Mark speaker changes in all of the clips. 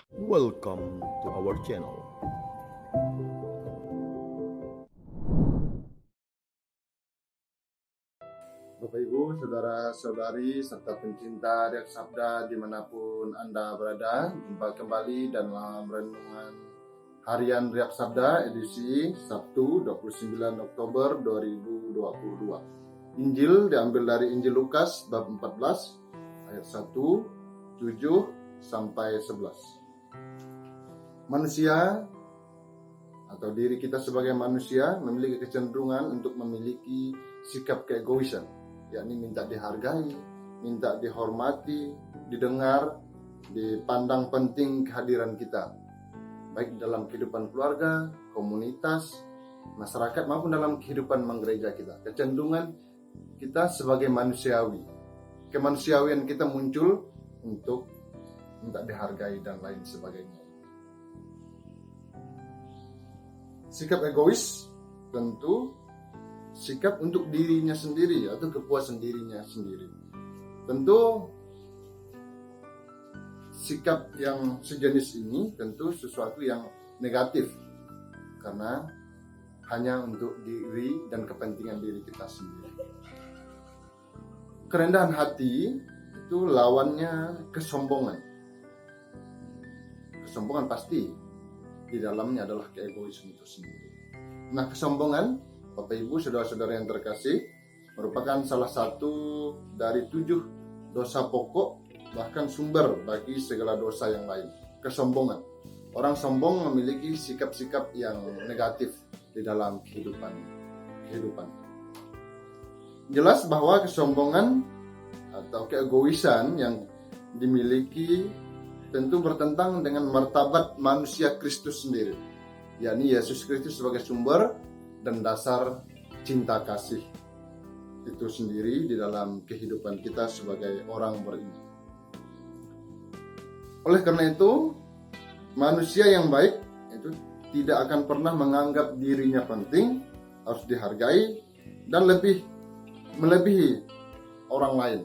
Speaker 1: Welcome to our channel.
Speaker 2: Bapak Ibu, saudara-saudari, serta pencinta Riak Sabda dimanapun Anda berada, jumpa kembali dalam renungan harian Riak Sabda edisi Sabtu 29 Oktober 2022. Injil diambil dari Injil Lukas bab 14 ayat 1, 7 sampai 11. Manusia atau diri kita sebagai manusia memiliki kecenderungan untuk memiliki sikap keegoisan, yakni minta dihargai, minta dihormati, didengar, dipandang penting kehadiran kita, baik dalam kehidupan keluarga, komunitas, masyarakat maupun dalam kehidupan menggereja kita. Kecenderungan kita sebagai manusiawi, kemanusiawian kita muncul untuk minta dihargai dan lain sebagainya. Sikap egois tentu sikap untuk dirinya sendiri atau kepuasan dirinya sendiri. Tentu sikap yang sejenis ini tentu sesuatu yang negatif karena hanya untuk diri dan kepentingan diri kita sendiri. Kerendahan hati itu lawannya kesombongan. Kesombongan pasti di dalamnya adalah keegoisan itu sendiri. Nah, kesombongan, Bapak Ibu, saudara-saudara yang terkasih, merupakan salah satu dari 7 dosa pokok, bahkan sumber bagi segala dosa yang lain. Kesombongan. Orang sombong memiliki sikap-sikap yang negatif di dalam kehidupan. Jelas bahwa kesombongan atau keegoisan yang dimiliki tentu bertentangan dengan martabat manusia Kristus sendiri, yakni Yesus Kristus sebagai sumber dan dasar cinta kasih itu sendiri di dalam kehidupan kita sebagai orang beriman. Oleh karena itu, manusia yang baik itu tidak akan pernah menganggap dirinya penting, harus dihargai, dan melebihi orang lain.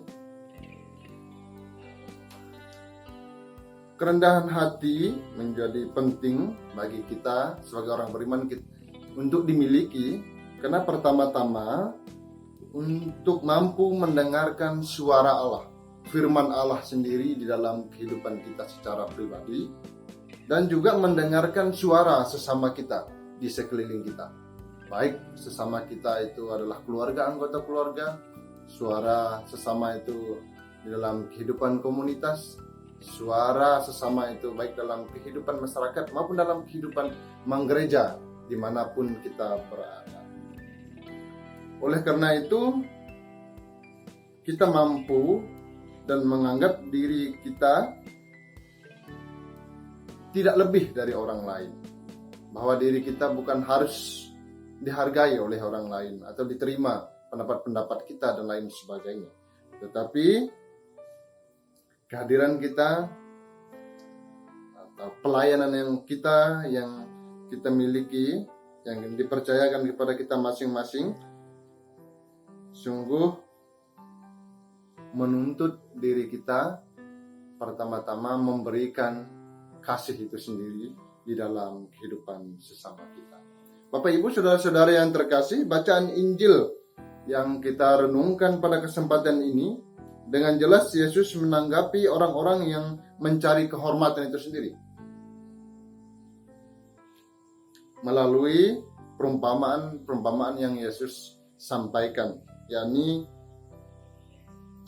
Speaker 2: Kerendahan hati menjadi penting bagi kita sebagai orang beriman untuk dimiliki, karena pertama-tama untuk mampu mendengarkan suara Allah, firman Allah sendiri di dalam kehidupan kita secara pribadi, dan juga mendengarkan suara sesama kita di sekeliling kita. Baik sesama kita itu adalah keluarga, anggota keluarga, suara sesama itu di dalam kehidupan komunitas, suara sesama itu baik dalam kehidupan masyarakat maupun dalam kehidupan menggereja dimanapun kita berada. Oleh karena itu, kita mampu dan menganggap diri kita tidak lebih dari orang lain, bahwa diri kita bukan harus dihargai oleh orang lain atau diterima pendapat-pendapat kita dan lain sebagainya, tetapi kehadiran kita atau pelayanan yang kita miliki, yang dipercayakan kepada kita masing-masing, sungguh menuntut diri kita pertama-tama memberikan kasih itu sendiri di dalam kehidupan sesama kita. Bapak Ibu, saudara-saudara yang terkasih, bacaan Injil yang kita renungkan pada kesempatan ini, dengan jelas Yesus menanggapi orang-orang yang mencari kehormatan itu sendiri melalui perumpamaan yang Yesus sampaikan, yakni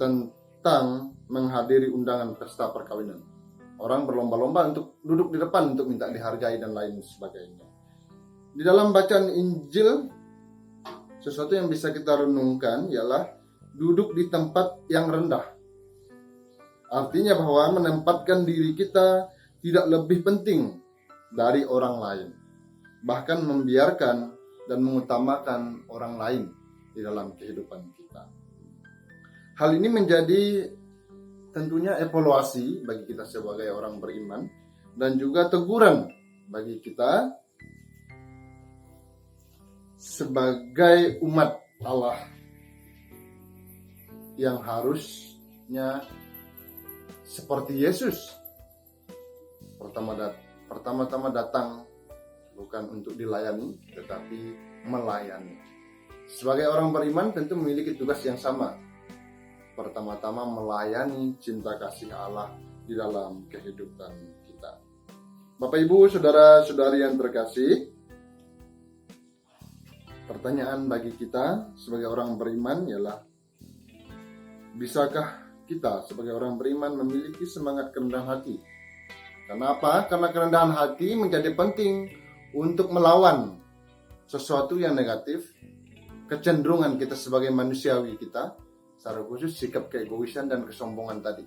Speaker 2: tentang menghadiri undangan pesta perkawinan. Orang berlomba-lomba untuk duduk di depan untuk minta dihargai dan lain sebagainya. Di dalam bacaan Injil, sesuatu yang bisa kita renungkan ialah duduk di tempat yang rendah. Artinya bahwa menempatkan diri kita tidak lebih penting dari orang lain, bahkan membiarkan dan mengutamakan orang lain di dalam kehidupan kita. Hal ini menjadi tentunya evaluasi bagi kita sebagai orang beriman dan juga teguran bagi kita sebagai umat Allah yang harusnya seperti Yesus. pertama-tama datang bukan untuk dilayani, tetapi melayani. Sebagai orang beriman tentu memiliki tugas yang sama. Pertama-tama melayani cinta kasih Allah di dalam kehidupan kita. Bapak Ibu, saudara-saudari yang terkasih, pertanyaan bagi kita sebagai orang beriman ialah, bisakah kita sebagai orang beriman memiliki semangat kerendahan hati? Kenapa? Karena kerendahan hati menjadi penting untuk melawan sesuatu yang negatif, kecenderungan kita sebagai manusiawi kita, secara khusus sikap keegoisan dan kesombongan tadi.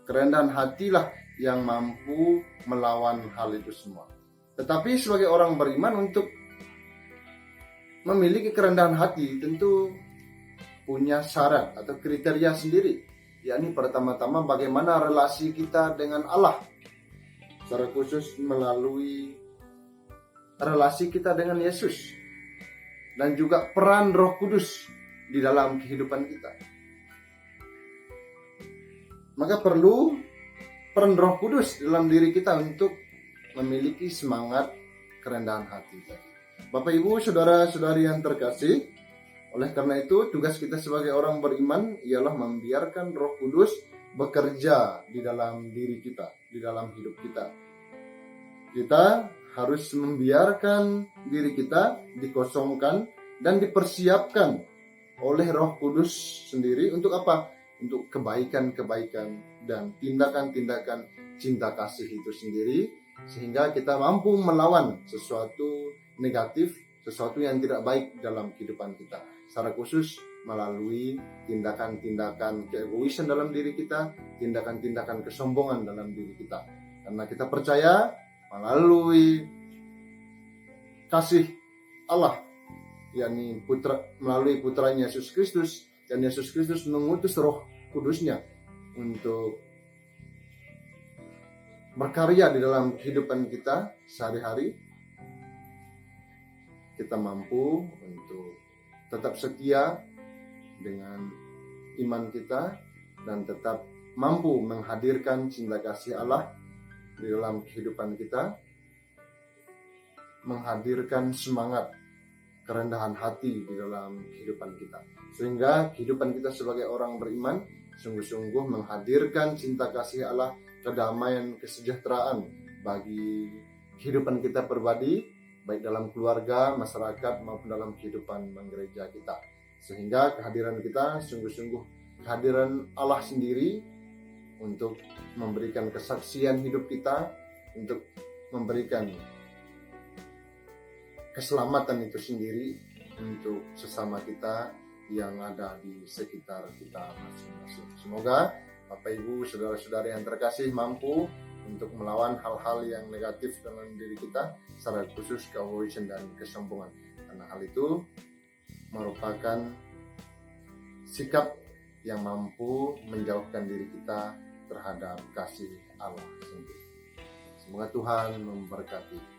Speaker 2: Kerendahan hatilah yang mampu melawan hal itu semua. Tetapi sebagai orang beriman, untuk memiliki kerendahan hati tentu punya syarat atau kriteria sendiri, yakni pertama-tama bagaimana relasi kita dengan Allah, secara khusus melalui relasi kita dengan Yesus, dan juga peran Roh Kudus di dalam kehidupan kita. Maka perlu peran Roh Kudus dalam diri kita untuk memiliki semangat kerendahan hati. Bapak Ibu, saudara-saudari yang terkasih, oleh karena itu tugas kita sebagai orang beriman ialah membiarkan Roh Kudus bekerja di dalam diri kita, di dalam hidup kita. Kita harus membiarkan diri kita dikosongkan dan dipersiapkan oleh Roh Kudus sendiri untuk apa? Untuk kebaikan-kebaikan dan tindakan-tindakan cinta kasih itu sendiri, sehingga kita mampu melawan sesuatu negatif, sesuatu yang tidak baik dalam kehidupan kita, secara khusus melalui tindakan-tindakan keegoisan dalam diri kita, tindakan-tindakan kesombongan dalam diri kita. Karena kita percaya melalui kasih Allah, yakni melalui putranya Yesus Kristus, dan Yesus Kristus mengutus Roh Kudusnya untuk berkarya di dalam kehidupan kita sehari-hari. Kita mampu untuk tetap setia dengan iman kita dan tetap mampu menghadirkan cinta kasih Allah di dalam kehidupan kita, menghadirkan semangat kerendahan hati di dalam kehidupan kita, sehingga kehidupan kita sebagai orang beriman sungguh-sungguh menghadirkan cinta kasih Allah, kedamaian, kesejahteraan bagi kehidupan kita pribadi, baik dalam keluarga, masyarakat, maupun dalam kehidupan gereja kita. Sehingga kehadiran kita sungguh-sungguh kehadiran Allah sendiri untuk memberikan kesaksian hidup kita, untuk memberikan keselamatan itu sendiri untuk sesama kita yang ada di sekitar kita masing-masing. Semoga Bapak Ibu, saudara-saudari yang terkasih mampu untuk melawan hal-hal yang negatif dalam diri kita, secara khusus keegoisan dan kesombongan. Karena hal itu merupakan sikap yang mampu menjauhkan diri kita terhadap kasih Allah sendiri. Semoga Tuhan memberkati.